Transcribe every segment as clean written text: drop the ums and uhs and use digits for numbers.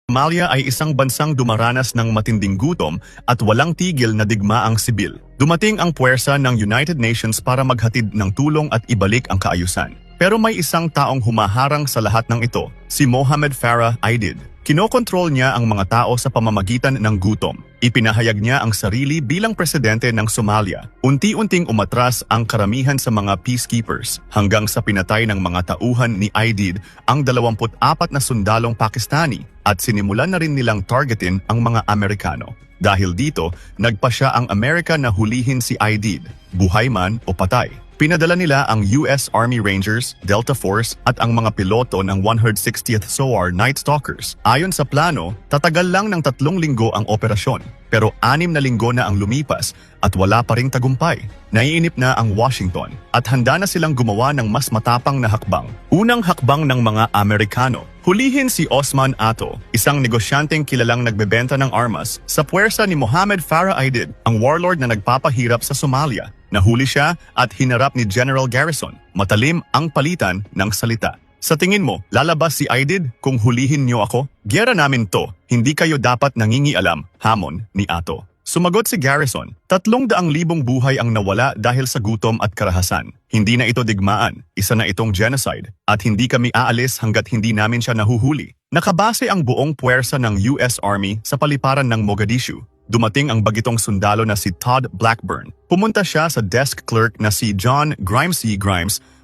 Somalia ay isang bansang dumaranas ng matinding gutom at walang tigil na digmaang sibil. Dumating ang puwersa ng United Nations para maghatid ng tulong at ibalik ang kaayusan. Pero may isang taong humaharang sa lahat ng ito, si Mohamed Farah Aidid. Kinokontrol niya ang mga tao sa pamamagitan ng gutom. Ipinahayag niya ang sarili bilang presidente ng Somalia. Unti-unting umatras ang karamihan sa mga peacekeepers hanggang sa pinatay ng mga tauhan ni Aidid ang 24 na sundalong Pakistani at sinimulan na rin nilang targetin ang mga Amerikano. Dahil dito, nagpa siya ang Amerika na hulihin si Aidid, buhay man o patay. Pinadala nila ang US Army Rangers, Delta Force at ang mga piloto ng 160th SOAR Night Stalkers. Ayon sa plano, tatagal lang ng 3 linggo ang operasyon. Pero 6 na linggo na ang lumipas at wala pa ring tagumpay. Naiinip na ang Washington at handa na silang gumawa ng mas matapang na hakbang. Unang hakbang ng mga Amerikano. Hulihin si Osman Ato, isang negosyanteng kilalang nagbebenta ng armas, sa puwersa ni Mohamed Farah Aidid, ang warlord na nagpapahirap sa Somalia. Nahuli siya at hinarap ni General Garrison. Matalim ang palitan ng salita. Sa tingin mo, lalabas si Aidid kung hulihin niyo ako? Giyera namin to, hindi kayo dapat nangingialam, hamon ni Ato. Sumagot si Garrison, 300,000 buhay ang nawala dahil sa gutom at karahasan. Hindi na ito digmaan, isa na itong genocide, at hindi kami aalis hanggat hindi namin siya nahuhuli. Nakabase ang buong puwersa ng US Army sa paliparan ng Mogadishu. Dumating ang bagitong sundalo na si Todd Blackburn. Pumunta siya sa desk clerk na si John Grimes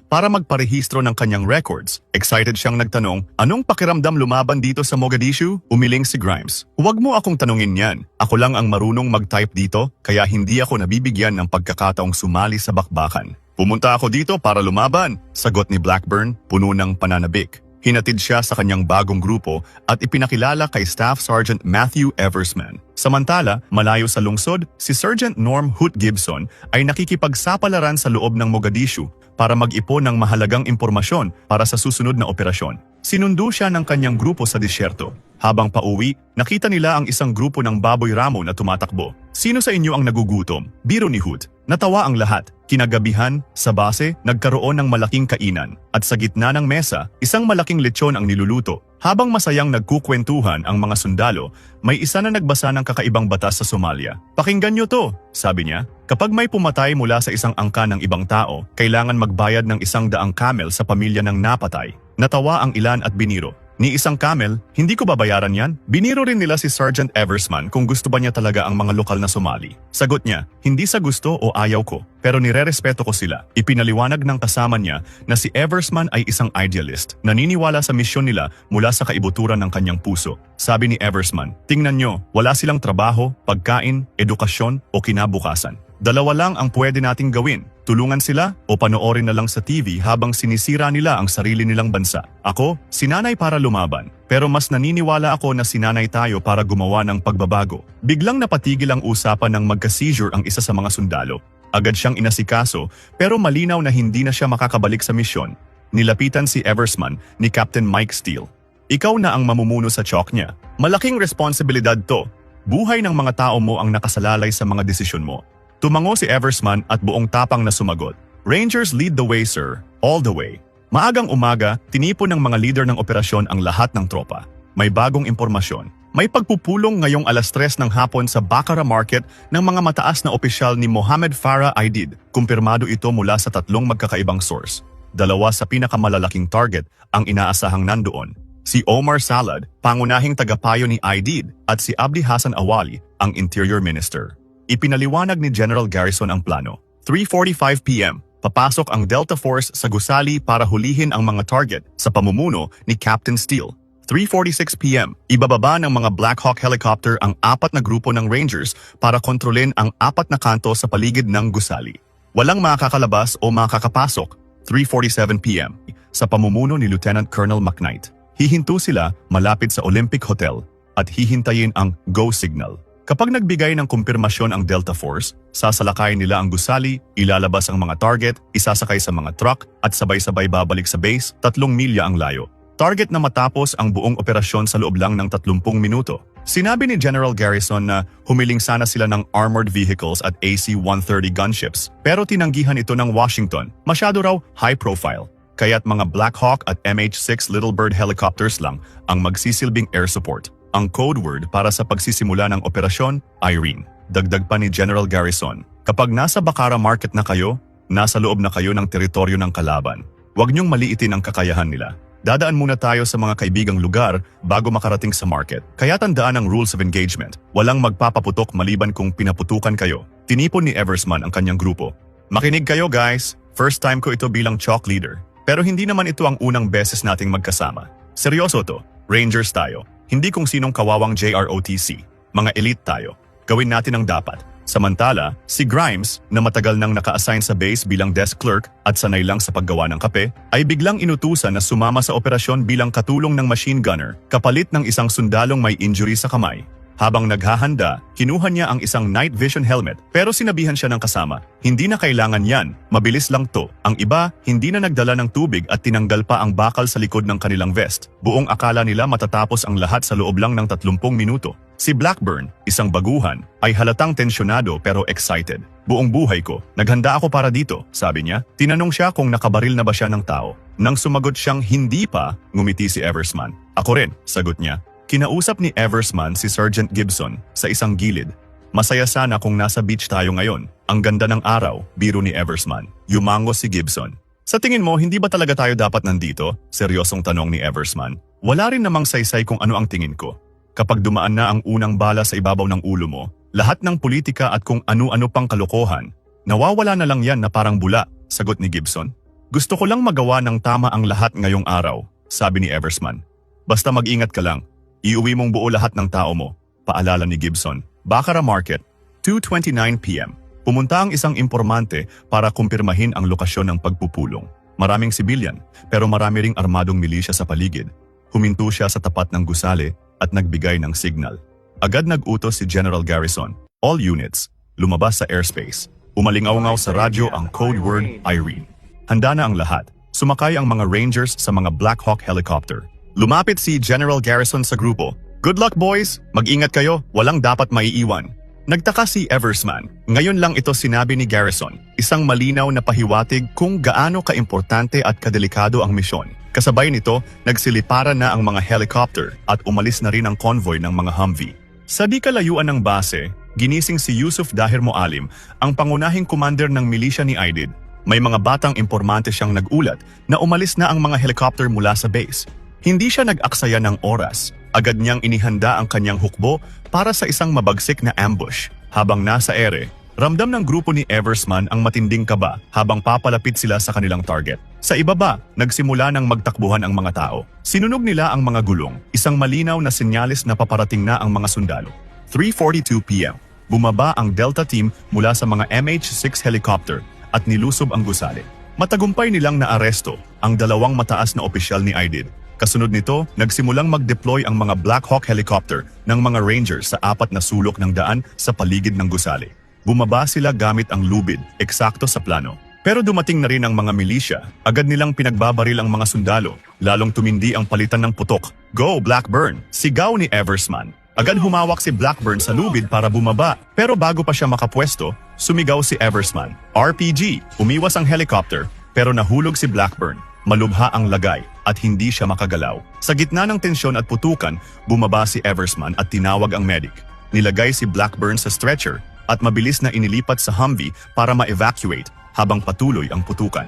para magparehistro ng kanyang records. Excited siyang nagtanong, anong pakiramdam lumaban dito sa Mogadishu? Umiling si Grimes. Huwag mo akong tanungin yan. Ako lang ang marunong mag-type dito, kaya hindi ako nabibigyan ng pagkakataong sumali sa bakbakan. Pumunta ako dito para lumaban, sagot ni Blackburn, puno ng pananabik. Hinatid siya sa kanyang bagong grupo at ipinakilala kay Staff Sergeant Matthew Eversman. Samantala, malayo sa lungsod, si Sergeant Norm Hoot Gibson ay nakikipagsapalaran sa loob ng Mogadishu para mag-ipon ng mahalagang impormasyon para sa susunod na operasyon. Sinundo siya ng kanyang grupo sa disyerto. Habang pauwi, nakita nila ang isang grupo ng baboy ramo na tumatakbo. Sino sa inyo ang nagugutom? Biro ni Hoot. Natawa ang lahat. Kinagabihan, sa base, nagkaroon ng malaking kainan. At sa gitna ng mesa, isang malaking lechon ang niluluto. Habang masayang nagkukwentuhan ang mga sundalo, may isa na nagbasa ng kakaibang batas sa Somalia. Pakinggan niyo to, sabi niya. Kapag may pumatay mula sa isang angka ng ibang tao, kailangan magbayad ng 100 camel sa pamilya ng napatay. Natawa ang ilan at biniro. Ni isang camel, hindi ko babayaran yan? Biniro rin nila si Sergeant Eversman kung gusto ba niya talaga ang mga lokal na Somali. Sagot niya, hindi sa gusto o ayaw ko, pero nirerespeto ko sila. Ipinaliwanag ng kasama niya na si Eversman ay isang idealist, naniniwala sa misyon nila mula sa kaibuturan ng kanyang puso. Sabi ni Eversman, tingnan nyo, wala silang trabaho, pagkain, edukasyon o kinabukasan. 2 lang ang pwede nating gawin. Tulungan sila o panoorin na lang sa TV habang sinisira nila ang sarili nilang bansa. Ako, sinanay para lumaban. Pero mas naniniwala ako na sinanay tayo para gumawa ng pagbabago. Biglang napatigil ang usapan ng magka-seizure ang isa sa mga sundalo. Agad siyang inasikaso pero malinaw na hindi na siya makakabalik sa misyon. Nilapitan si Eversman ni Captain Mike Steele. Ikaw na ang mamumuno sa chok niya. Malaking responsibilidad to. Buhay ng mga tao mo ang nakasalalay sa mga desisyon mo. Tumango si Eversman at buong tapang na sumagot. Rangers lead the way, sir. All the way. Maagang umaga, tinipon ng mga leader ng operasyon ang lahat ng tropa. May bagong impormasyon. May pagpupulong ngayong 3:00 ng hapon sa Baccara Market ng mga mataas na opisyal ni Mohamed Farah Aidid. Kumpirmado ito mula sa 3 magkakaibang source. 2 sa pinakamalalaking target ang inaasahang nandoon. Si Omar Salad, pangunahing tagapayo ni Aidid, at si Abdi Hassan Awali, ang Interior Minister. Ipinaliwanag ni General Garrison ang plano. 3:45 p.m., papasok ang Delta Force sa gusali para hulihin ang mga target sa pamumuno ni Captain Steele. 3:46 p.m., ibababa ng mga Black Hawk helicopter ang 4 na grupo ng Rangers para kontrolin ang 4 na kanto sa paligid ng gusali. Walang makakakalabas o makakapasok. 3:47 p.m., sa pamumuno ni Lieutenant Colonel McKnight. Hihinto sila malapit sa Olympic Hotel at hihintayin ang go signal. Kapag nagbigay ng kumpirmasyon ang Delta Force, sasalakayin nila ang gusali, ilalabas ang mga target, isasakay sa mga truck at sabay-sabay babalik sa base, 3 milya ang layo. Target na matapos ang buong operasyon sa loob lang ng 30 minuto. Sinabi ni General Garrison na humiling sana sila ng armored vehicles at AC-130 gunships, pero tinanggihan ito ng Washington. Masyado raw high profile. Kaya't mga Black Hawk at MH-6 Little Bird helicopters lang ang magsisilbing air support. Ang code word para sa pagsisimula ng operasyon, Irene. Dagdag pa ni General Garrison. Kapag nasa Bakara Market na kayo, nasa loob na kayo ng teritoryo ng kalaban. Huwag niyong maliitin ang kakayahan nila. Dadaan muna tayo sa mga kaibigang lugar bago makarating sa market. Kaya tandaan ang rules of engagement. Walang magpapaputok maliban kung pinaputukan kayo. Tinipon ni Eversman ang kanyang grupo. Makinig kayo guys, first time ko ito bilang chalk leader. Pero hindi naman ito ang unang beses nating magkasama. Seryoso to, Rangers tayo. Hindi kung sinong kawawang JROTC. Mga elite tayo. Gawin natin ang dapat. Samantala, si Grimes, na matagal nang naka-assign sa base bilang desk clerk at sanay lang sa paggawa ng kape, ay biglang inutusan na sumama sa operasyon bilang katulong ng machine gunner, kapalit ng isang sundalong may injury sa kamay. Habang naghahanda, kinuha niya ang isang night vision helmet pero sinabihan siya ng kasama, hindi na kailangan yan, mabilis lang to. Ang iba, hindi na nagdala ng tubig at tinanggal pa ang bakal sa likod ng kanilang vest. Buong akala nila matatapos ang lahat sa loob lang ng 30 minuto. Si Blackburn, isang baguhan, ay halatang tensyonado pero excited. Buong buhay ko, naghanda ako para dito, sabi niya. Tinanong siya kung nakabaril na ba siya ng tao. Nang sumagot siyang hindi pa, ngumiti si Eversman. Ako rin, sagot niya. Kinausap ni Eversman si Sergeant Gibson sa isang gilid. Masaya sana kung nasa beach tayo ngayon. Ang ganda ng araw, biro ni Eversman. Yumango si Gibson. Sa tingin mo, hindi ba talaga tayo dapat nandito? Seryosong tanong ni Eversman. Wala rin namang saysay kung ano ang tingin ko. Kapag dumaan na ang unang bala sa ibabaw ng ulo mo, lahat ng politika at kung ano-ano pang kalokohan, nawawala na lang yan na parang bula, sagot ni Gibson. Gusto ko lang magawa ng tama ang lahat ngayong araw, sabi ni Eversman. Basta mag-ingat ka lang. Iuwi mong buo lahat ng tao mo, paalala ni Gibson. Bakara Market, 2:29 p.m. Pumunta ang isang impormante para kumpirmahin ang lokasyon ng pagpupulong. Maraming sibilyan, pero marami ring armadong milisya sa paligid. Huminto siya sa tapat ng gusali at nagbigay ng signal. Agad nag-utos si General Garrison. All units, lumabas sa airspace. Umalingaw-ngaw sa radyo ang code word Irene. Handa na ang lahat. Sumakay ang mga Rangers sa mga Black Hawk helicopter. Lumapit si General Garrison sa grupo. Good luck boys! Mag-ingat kayo, walang dapat maiiwan. Nagtaka si Eversman. Ngayon lang ito sinabi ni Garrison. Isang malinaw na pahiwatig kung gaano kaimportante at kadelikado ang misyon. Kasabay nito, nagsiliparan na ang mga helicopter at umalis na rin ang convoy ng mga Humvee. Sa di kalayuan ng base, ginising si Yusuf Dahir Moalim, ang pangunahing commander ng milisya ni Aidid. May mga batang impormante siyang nag-ulat na umalis na ang mga helicopter mula sa base. Hindi siya nag-aksaya ng oras. Agad niyang inihanda ang kanyang hukbo para sa isang mabagsik na ambush. Habang nasa ere, ramdam ng grupo ni Eversman ang matinding kaba habang papalapit sila sa kanilang target. Sa ibaba, nagsimula ng magtakbuhan ang mga tao. Sinunog nila ang mga gulong, isang malinaw na senyales na paparating na ang mga sundalo. 3:42 p.m. Bumaba ang Delta Team mula sa mga MH-6 helicopter at nilusob ang gusali. Matagumpay nilang naaresto ang dalawang mataas na opisyal ni Aidid. Kasunod nito, nagsimulang mag-deploy ang mga Black Hawk helicopter ng mga Rangers sa 4 na sulok ng daan sa paligid ng gusali. Bumaba sila gamit ang lubid, eksakto sa plano. Pero dumating na rin ang mga milisya, agad nilang pinagbabaril ang mga sundalo, lalong tumindi ang palitan ng putok. Go Blackburn! Sigaw ni Eversman. Agad humawak si Blackburn sa lubid para bumaba, pero bago pa siya makapwesto, sumigaw si Eversman. RPG! Umiwas ang helicopter, pero nahulog si Blackburn. Malubha ang lagay at hindi siya makagalaw. Sa gitna ng tensyon at putukan, bumaba si Eversman at tinawag ang medic. Nilagay si Blackburn sa stretcher at mabilis na inilipat sa Humvee para ma-evacuate habang patuloy ang putukan.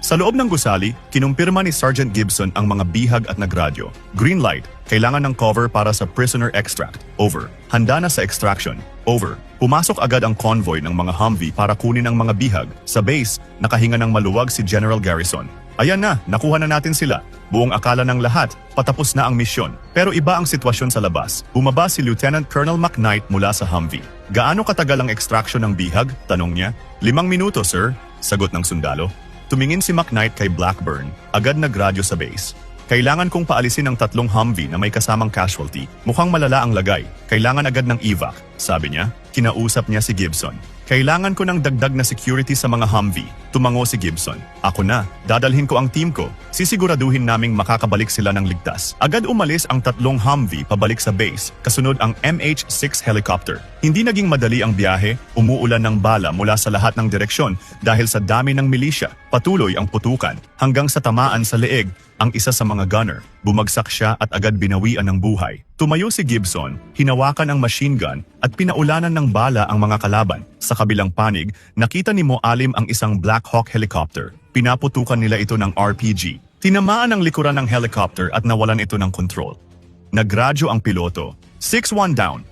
Sa loob ng gusali, kinumpirma ni Sergeant Gibson ang mga bihag at nagradyo. Green light, kailangan ng cover para sa prisoner extract. Over. Handa na sa extraction. Over. Pumasok agad ang convoy ng mga Humvee para kunin ang mga bihag. Sa base, nakahinga ng maluwag si General Garrison. Ayan na, nakuha na natin sila. Buong akala ng lahat, patapos na ang misyon. Pero iba ang sitwasyon sa labas. Bumaba si Lieutenant Colonel McKnight mula sa Humvee. Gaano katagal ang extraction ng bihag? Tanong niya. 5 minuto, sir. Sagot ng sundalo. Tumingin si McKnight kay Blackburn. Agad nagradyo sa base. Kailangan kong paalisin ang 3 Humvee na may kasamang casualty. Mukhang malala ang lagay. Kailangan agad ng evac, sabi niya. Kinausap niya si Gibson. Kailangan ko ng dagdag na security sa mga Humvee. Tumango si Gibson. Ako na, dadalhin ko ang team ko. Sisiguraduhin naming makakabalik sila ng ligtas. Agad umalis ang 3 Humvee pabalik sa base, kasunod ang MH-6 helicopter. Hindi naging madali ang biyahe, umuulan ng bala mula sa lahat ng direksyon dahil sa dami ng milisya. Patuloy ang putukan hanggang sa tamaan sa leeg ang isa sa mga gunner. Bumagsak siya at agad binawian ng buhay. Tumayo si Gibson, hinawakan ang machine gun at pinaulanan ng bala ang mga kalaban. Sa kabilang panig, nakita ni Mo Alim ang isang Black Hawk helicopter. Pinaputukan nila ito ng RPG. Tinamaan ang likuran ng helicopter at nawalan ito ng control. Nagradyo ang piloto. 6-1 down.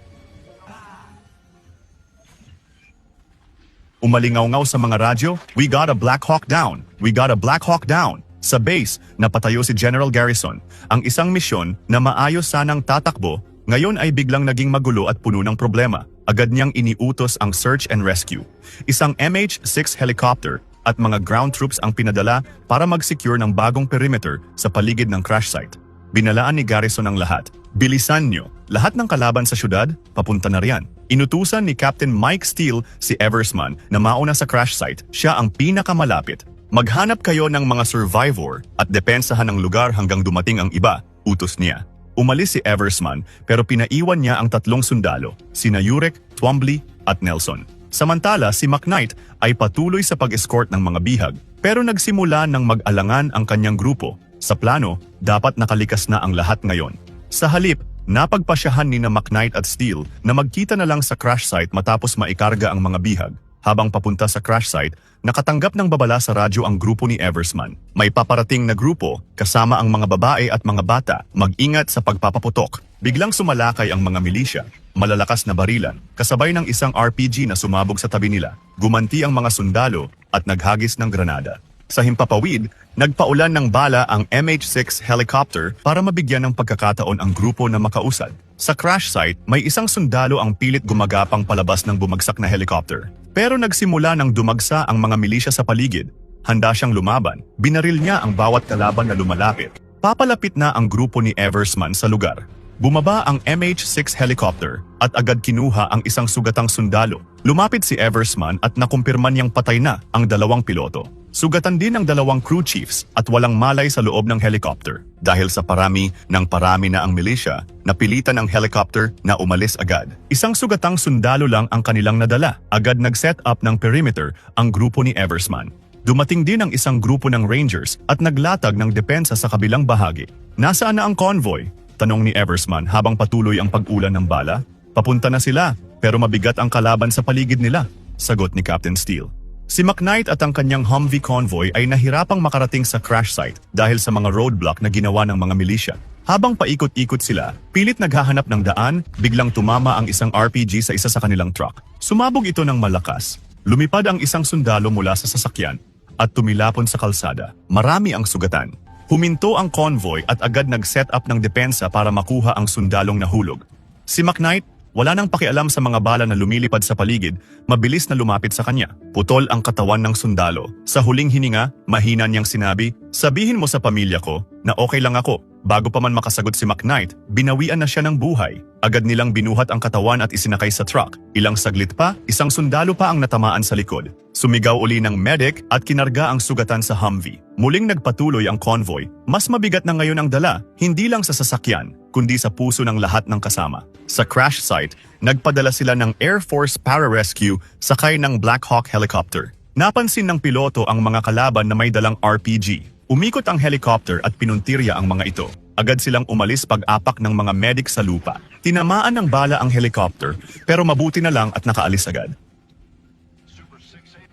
Umalingaw-ngaw sa mga radyo, "We got a Black Hawk down! We got a Black Hawk down!" Sa base, napatayo si General Garrison. Ang isang misyon na maayos sanang tatakbo, ngayon ay biglang naging magulo at puno ng problema. Agad niyang iniutos ang search and rescue. Isang MH-6 helicopter at mga ground troops ang pinadala para mag-secure ng bagong perimeter sa paligid ng crash site. Binalaan ni Garrison ang lahat. "Bilisan niyo, lahat ng kalaban sa syudad, papunta na riyan." Inutusan ni Captain Mike Steele si Eversman na mauna sa crash site. Siya ang pinakamalapit. "Maghanap kayo ng mga survivor at depensahan ang lugar hanggang dumating ang iba," utos niya. Umalis si Eversman pero pinaiwan niya ang 3 sundalo, sina Yurek, Twombly at Nelson. Samantala si McKnight ay patuloy sa pag-escort ng mga bihag pero nagsimula ng mag-alangan ang kanyang grupo. Sa plano, dapat nakalikas na ang lahat ngayon. Sa halip, napagpasyahan ni na McKnight at Steele na magkita na lang sa crash site matapos maikarga ang mga bihag. Habang papunta sa crash site, nakatanggap ng babala sa radyo ang grupo ni Eversman. May paparating na grupo kasama ang mga babae at mga bata. Mag-ingat sa pagpapaputok. Biglang sumalakay ang mga milisya. Malalakas na barilan, kasabay ng isang RPG na sumabog sa tabi nila. Gumanti ang mga sundalo at naghagis ng granada. Sa himpapawid, nagpaulan ng bala ang MH-6 helicopter para mabigyan ng pagkakataon ang grupo na makausad. Sa crash site, may isang sundalo ang pilit gumagapang palabas ng bumagsak na helicopter. Pero nagsimula nang dumagsa ang mga milisya sa paligid. Handa siyang lumaban. Binaril niya ang bawat kalaban na lumalapit. Papalapit na ang grupo ni Eversman sa lugar. Bumaba ang MH-6 helicopter at agad kinuha ang isang sugatang sundalo. Lumapit si Eversman at nakumpirman niyang patay na ang 2 piloto. Sugatan din ang 2 crew chiefs at walang malay sa loob ng helicopter. Dahil sa parami na ang milisya, napilitan ang helicopter na umalis agad. Isang sugatang sundalo lang ang kanilang nadala. Agad nag-set up ng perimeter ang grupo ni Eversman. Dumating din ang isang grupo ng Rangers at naglatag ng depensa sa kabilang bahagi. "Nasaan na ang convoy?" tanong ni Eversman habang patuloy ang pag-ulan ng bala. "Papunta na sila, pero mabigat ang kalaban sa paligid nila," sagot ni Captain Steele. Si McKnight at ang kanyang Humvee convoy ay nahirapang makarating sa crash site dahil sa mga roadblock na ginawa ng mga milisya. Habang paikot-ikot sila, pilit naghahanap ng daan, biglang tumama ang isang RPG sa isa sa kanilang truck. Sumabog ito ng malakas. Lumipad ang isang sundalo mula sa sasakyan at tumilapon sa kalsada. Marami ang sugatan. Huminto ang convoy at agad nag-set up ng depensa para makuha ang sundalong nahulog. Si McKnight, wala nang pakialam sa mga bala na lumilipad sa paligid, mabilis na lumapit sa kanya. Putol ang katawan ng sundalo. Sa huling hininga, mahina niyang sinabi, "Sabihin mo sa pamilya ko na okay lang ako." Bago pa man makasagot si McKnight, binawian na siya ng buhay. Agad nilang binuhat ang katawan at isinakay sa truck. Ilang saglit pa, isang sundalo pa ang natamaan sa likod. Sumigaw uli ng medic at kinarga ang sugatan sa Humvee. Muling nagpatuloy ang convoy. Mas mabigat na ngayon ang dala, hindi lang sa sasakyan, kundi sa puso ng lahat ng kasama. Sa crash site, nagpadala sila ng Air Force Para-Rescue sakay ng Black Hawk helicopter. Napansin ng piloto ang mga kalaban na may dalang RPG. Umikot ang helicopter at pinuntirya ang mga ito. Agad silang umalis pag-apak ng mga medic sa lupa. Tinamaan ng bala ang helicopter, pero mabuti na lang at nakaalis agad.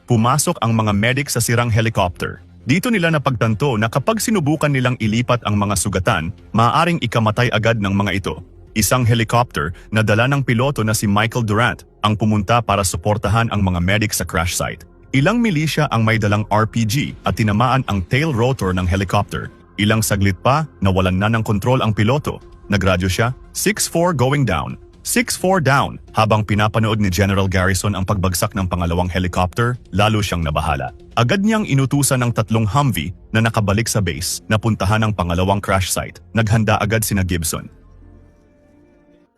Pumasok ang mga medic sa sirang helicopter. Dito nila napagtanto na kapag sinubukan nilang ilipat ang mga sugatan, maaaring ikamatay agad ng mga ito. Isang helicopter na dala ng piloto na si Michael Durant ang pumunta para suportahan ang mga medic sa crash site. Ilang milisya ang may dalang RPG at tinamaan ang tail rotor ng helicopter. Ilang saglit pa, nawalan na ng kontrol ang piloto. Nagradyo siya, 6-4 going down. 6-4 down. Habang pinapanood ni General Garrison ang pagbagsak ng pangalawang helicopter, lalo siyang nabahala. Agad niyang inutusan ng 3 Humvee na nakabalik sa base na puntahan ang pangalawang crash site. Naghanda agad sina Gibson.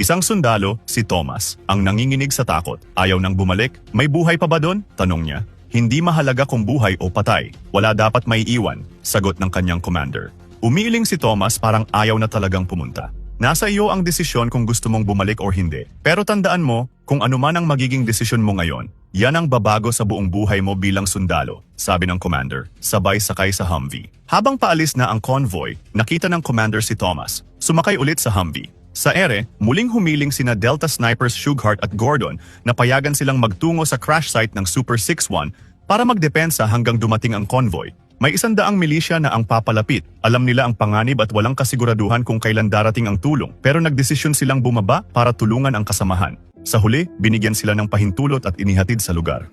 Isang sundalo, si Thomas, ang nanginginig sa takot. Ayaw nang bumalik. "May buhay pa ba doon?" tanong niya. "Hindi mahalaga kung buhay o patay. Wala dapat maiiwan," sagot ng kanyang commander. Umiiling si Thomas parang ayaw na talagang pumunta. Nasa iyo ang desisyon kung gusto mong bumalik o hindi. Pero tandaan mo, kung ano man ang magiging desisyon mo ngayon, yan ang babago sa buong buhay mo bilang sundalo, sabi ng commander, sabay sakay sa Humvee. Habang paalis na ang convoy, nakita ng commander si Thomas. Sumakay ulit sa Humvee. Sa ere, muling humiling sina Delta Snipers Shughart at Gordon na payagan silang magtungo sa crash site ng Super 61 para magdepensa hanggang dumating ang convoy. May 100 milisya na ang papalapit. Alam nila ang panganib at walang kasiguraduhan kung kailan darating ang tulong, pero nagdesisyon silang bumaba para tulungan ang kasamahan. Sa huli, binigyan sila ng pahintulot at inihatid sa lugar.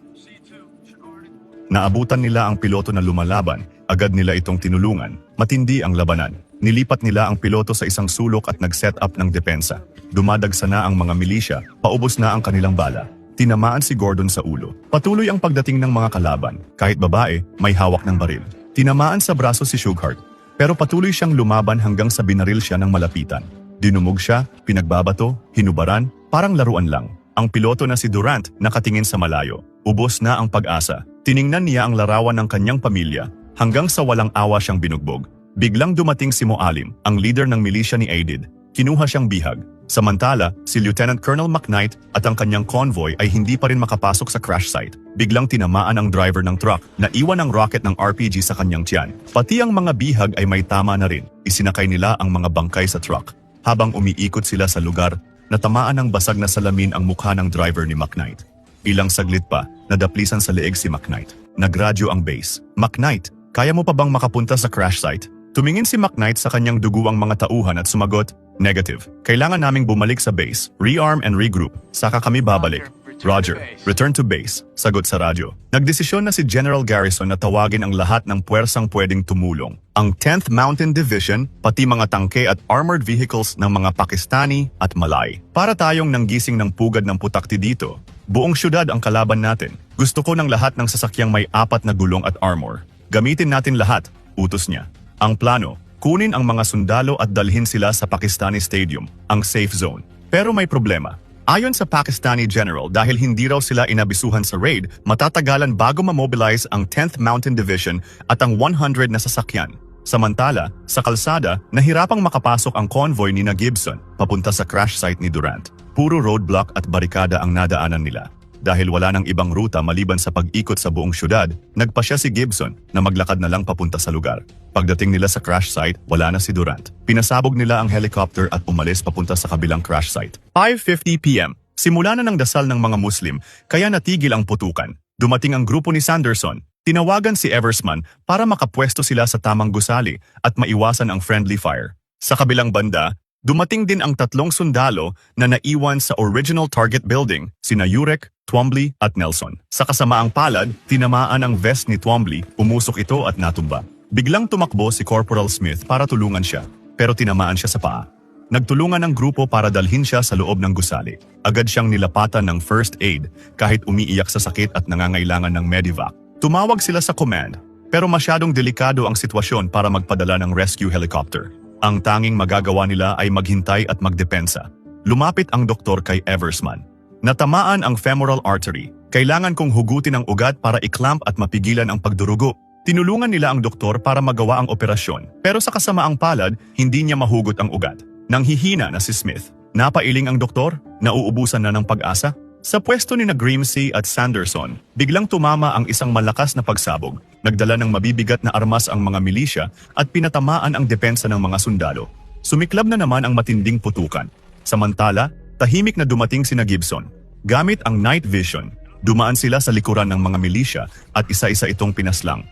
Naabutan nila ang piloto na lumalaban, agad nila itong tinulungan. Matindi ang labanan. Nilipat nila ang piloto sa isang sulok at nag-set up ng depensa. Dumadagsa na ang mga milisya, paubos na ang kanilang bala. Tinamaan si Gordon sa ulo. Patuloy ang pagdating ng mga kalaban. Kahit babae, may hawak ng baril. Tinamaan sa braso si Shughart, pero patuloy siyang lumaban hanggang sa binaril siya ng malapitan. Dinumog siya, pinagbabato, hinubaran, parang laruan lang. Ang piloto na si Durant nakatingin sa malayo. Ubos na ang pag-asa. Tiningnan niya ang larawan ng kanyang pamilya hanggang sa walang awa siyang binugbog. Biglang dumating si Moalim, ang leader ng milisya ni Aidid. Kinuha siyang bihag. Samantala, si Lieutenant Colonel McKnight at ang kanyang convoy ay hindi pa rin makapasok sa crash site. Biglang tinamaan ang driver ng truck na iwan ang rocket ng RPG sa kanyang tiyan. Pati ang mga bihag ay may tama na rin. Isinakay nila ang mga bangkay sa truck. Habang umiikot sila sa lugar, natamaan ng basag na salamin ang mukha ng driver ni McKnight. Ilang saglit pa, nadaplisan sa leeg si McKnight. Nagradyo ang base. "McKnight, kaya mo pa bang makapunta sa crash site?" Tumingin si McKnight sa kanyang duguang mga tauhan at sumagot, "Negative. Kailangan naming bumalik sa base, rearm and regroup. Saka kami babalik." "Roger. Return to base," sagot sa radyo. Nagdesisyon na si General Garrison na tawagin ang lahat ng puwersang pwedeng tumulong. Ang 10th Mountain Division, pati mga tangke at armored vehicles ng mga Pakistani at Malay. Para tayong nanggising ng pugad ng putakti dito. Buong syudad ang kalaban natin. Gusto ko ng lahat ng sasakyang may 4 na gulong at armor. Gamitin natin lahat, utos niya. Ang plano, kunin ang mga sundalo at dalhin sila sa Pakistani Stadium, ang safe zone. Pero may problema. Ayon sa Pakistani General, dahil hindi raw sila inabisuhan sa raid, matatagalan bago ma-mobilize ang 10th Mountain Division at ang 100 na sasakyan. Samantala, sa kalsada, nahirapang makapasok ang convoy ni na Gibson papunta sa crash site ni Durant. Puro roadblock at barikada ang nadaanan nila. Dahil wala nang ibang ruta maliban sa pag-ikot sa buong syudad, nagpasya si Gibson na maglakad na lang papunta sa lugar. Pagdating nila sa crash site, wala na si Durant. Pinasabog nila ang helicopter at umalis papunta sa kabilang crash site. 5:50 p.m. Simula na ng dasal ng mga Muslim, kaya natigil ang putukan. Dumating ang grupo ni Sanderson. Tinawagan si Eversman para makapwesto sila sa tamang gusali at maiwasan ang friendly fire. Sa kabilang banda, dumating din ang 3 sundalo na naiwan sa original target building, sina Yurek, Twombly at Nelson. Sa kasamaang palad, tinamaan ang vest ni Twombly, umusok ito at natumba. Biglang tumakbo si Corporal Smith para tulungan siya, pero tinamaan siya sa paa. Nagtulungan ang grupo para dalhin siya sa loob ng gusali. Agad siyang nilapatan ng first aid kahit umiiyak sa sakit at nangangailangan ng medevac. Tumawag sila sa command, pero masyadong delikado ang sitwasyon para magpadala ng rescue helicopter. Ang tanging magagawa nila ay maghintay at magdepensa. Lumapit ang doktor kay Eversman. Natamaan ang femoral artery. Kailangan kong hugutin ang ugat para i-clamp at mapigilan ang pagdurugo. Tinulungan nila ang doktor para magawa ang operasyon. Pero sa kasamaang palad, hindi niya mahugot ang ugat. Nanghihina na si Smith. Napailing ang doktor? Nauubusan na ng pag-asa? Sa pwesto ni na Grimsey at Sanderson, biglang tumama ang isang malakas na pagsabog. Nagdala ng mabibigat na armas ang mga milisya at pinatamaan ang depensa ng mga sundalo. Sumiklab na naman ang matinding putukan. Samantala, tahimik na dumating sina Gibson. Gamit ang night vision, dumaan sila sa likuran ng mga milisya at isa-isa itong pinaslang.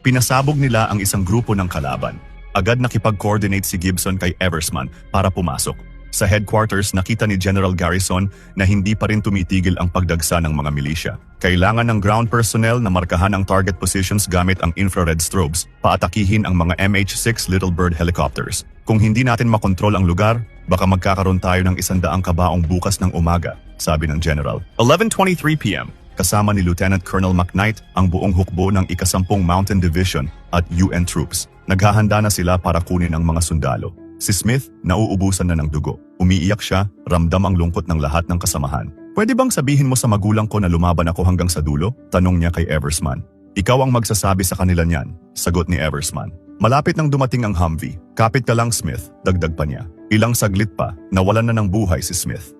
Pinasabog nila ang isang grupo ng kalaban. Agad nakipag-coordinate si Gibson kay Eversman para pumasok. Sa headquarters, nakita ni General Garrison na hindi pa rin tumitigil ang pagdagsa ng mga milisya. Kailangan ng ground personnel na markahan ang target positions gamit ang infrared strobes, paatakihin ang mga MH-6 Little Bird helicopters. Kung hindi natin makontrol ang lugar, baka magkakaroon tayo ng 100 kabaong bukas ng umaga, sabi ng General. 11:23 p.m. Kasama ni Lieutenant Colonel McKnight ang buong hukbo ng ika-10 Mountain Division at UN troops. Naghahanda na sila para kunin ang mga sundalo. Si Smith, nauubusan na ng dugo. Umiiyak siya, ramdam ang lungkot ng lahat ng kasamahan. "Pwede bang sabihin mo sa magulang ko na lumaban ako hanggang sa dulo?" tanong niya kay Eversman. "Ikaw ang magsasabi sa kanila niyan," sagot ni Eversman. Malapit nang dumating ang Humvee. Kapit ka lang, Smith, dagdag pa niya. Ilang saglit pa, nawalan na ng buhay si Smith.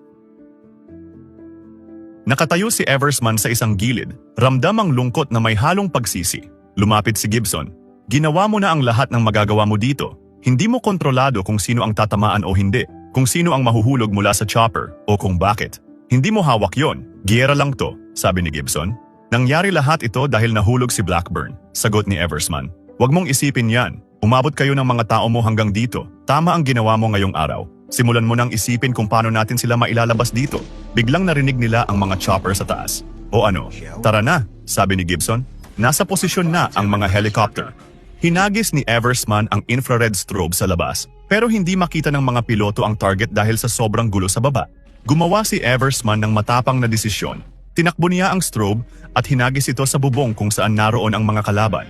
Nakatayo si Eversman sa isang gilid, ramdam ang lungkot na may halong pagsisi. Lumapit si Gibson. Ginawa mo na ang lahat ng magagawa mo dito. Hindi mo kontrolado kung sino ang tatamaan o hindi, kung sino ang mahuhulog mula sa chopper, o kung bakit. Hindi mo hawak yon. Giyera lang to, sabi ni Gibson. Nangyari lahat ito dahil nahulog si Blackburn, sagot ni Eversman. Huwag mong isipin yan. Umabot kayo ng mga tao mo hanggang dito. Tama ang ginawa mo ngayong araw. Simulan mo nang isipin kung paano natin sila mailalabas dito. Biglang narinig nila ang mga chopper sa taas. O ano, tara na, sabi ni Gibson. Nasa posisyon na ang mga helicopter. Hinagis ni Eversman ang infrared strobe sa labas, pero hindi makita ng mga piloto ang target dahil sa sobrang gulo sa baba. Gumawa si Eversman ng matapang na desisyon. Tinakbo niya ang strobe at hinagis ito sa bubong kung saan naroon ang mga kalaban.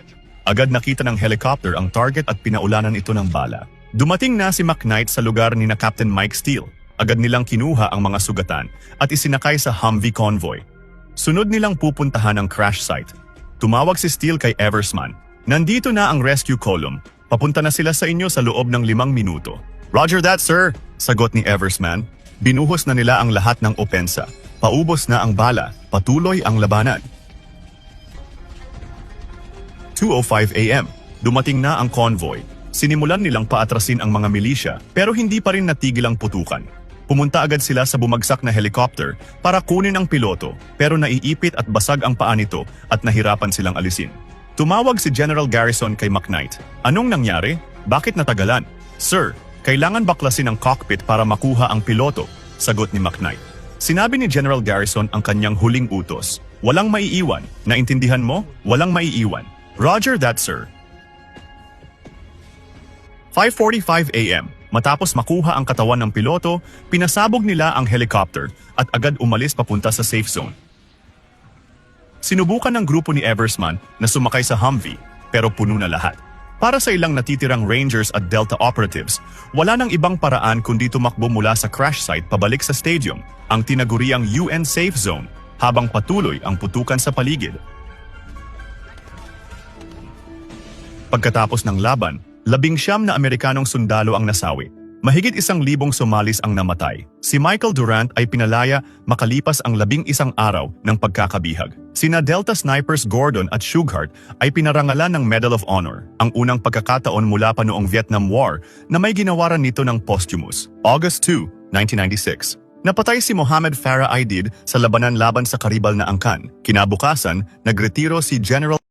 Agad nakita ng helicopter ang target at pinaulanan ito ng bala. Dumating na si McKnight sa lugar ni na Captain Mike Steele. Agad nilang kinuha ang mga sugatan at isinakay sa Humvee convoy. Sunod nilang pupuntahan ang crash site. Tumawag si Steele kay Eversman. Nandito na ang rescue column. Papunta na sila sa inyo sa loob ng 5 minuto. Roger that, sir, sagot ni Eversman. Binuhos na nila ang lahat ng opensa. Paubos na ang bala. Patuloy ang labanan. 2:05 a.m. Dumating na ang convoy. Sinimulan nilang paatrasin ang mga milisya pero hindi pa rin natigil ang putukan. Pumunta agad sila sa bumagsak na helicopter para kunin ang piloto pero naiipit at basag ang paa nito at nahirapan silang alisin. Tumawag si General Garrison kay McKnight. Anong nangyari? Bakit natagalan? Sir, kailangan baklasin ang cockpit para makuha ang piloto, sagot ni McKnight. Sinabi ni General Garrison ang kanyang huling utos. Walang maiiwan. Naintindihan mo? Walang maiiwan. Roger that, sir. 5:45 a.m. Matapos makuha ang katawan ng piloto, pinasabog nila ang helicopter at agad umalis papunta sa safe zone. Sinubukan ng grupo ni Eversman na sumakay sa Humvee pero puno na lahat. Para sa ilang natitirang Rangers at Delta operatives, wala nang ibang paraan kundi tumakbo mula sa crash site pabalik sa stadium, ang tinaguriang UN Safe Zone, habang patuloy ang putukan sa paligid. Pagkatapos ng laban, 19 na Amerikanong sundalo ang nasawi. Mahigit 1,000 Somalis ang namatay. Si Michael Durant ay pinalaya makalipas ang 11 araw ng pagkakabihag. Sina Delta Snipers Gordon at Shughart ay pinarangalan ng Medal of Honor, ang unang pagkakataon mula pa noong Vietnam War na may ginawaran nito ng posthumous. August 2, 1996. Napatay si Mohammed Farah Aidid sa labanan laban sa karibal na angkan. Kinabukasan, nagretiro si General